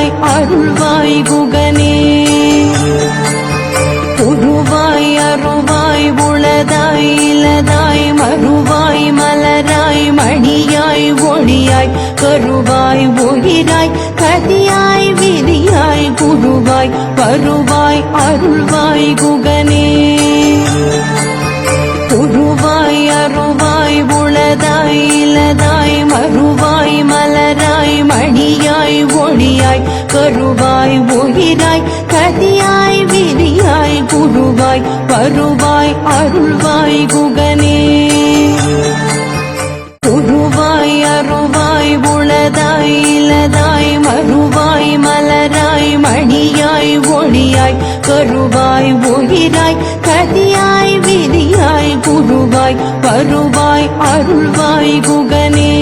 வருவாய் அருள்வாய் குகனே உருவாய் அருவாய் உளதாய் இலதாய் மறுவாய் மலராய் மணியாய் ஒளியாய் கருவாய் உயிராய் கதியாய் விதியாய் குருவாய் வருவாய் அருள்வாய் குகனே உருவாய் அருவாய் உளதாய் இலதாய் மறுவாய் மலராய் மணியாய் ஒளியாய் கருவாய் உயிராய் கதியாய் விதியாய் குருவாய் வருவாய் அருள்வாய் குகனே உருவாய் அருவாய் உளதாய் இலதாய் மறுவாய் மலராய் மணியாய் ஒளியாய் கருவாய் உயிராய் கதியாய் விதியாய் குருவாய் வருவாய் அருள்வாய் குகனே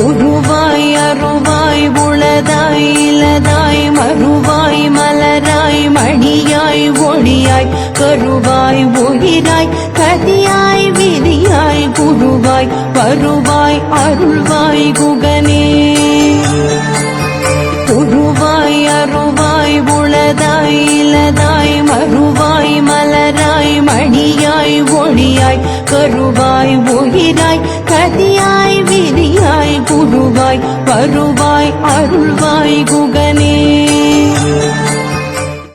உருவாய் அருவாய் உளதாய் இலதாய் மறுவாய் மலராய் மணியாய் ஒளியாய் கருவாய் உயிராய் கதியாய் விதியாய் குருவாய் வருவாய் அருள்வாய் குகனே உருவாய் அருவாய் உளதாய் இலதாய் மறுவாய் மலராய் மணியாய் ஒளியாய் கருவாய் உயிராய் கதியாய் விதியாய் குருவாய் வருவாய் அருள்வாய் குகனே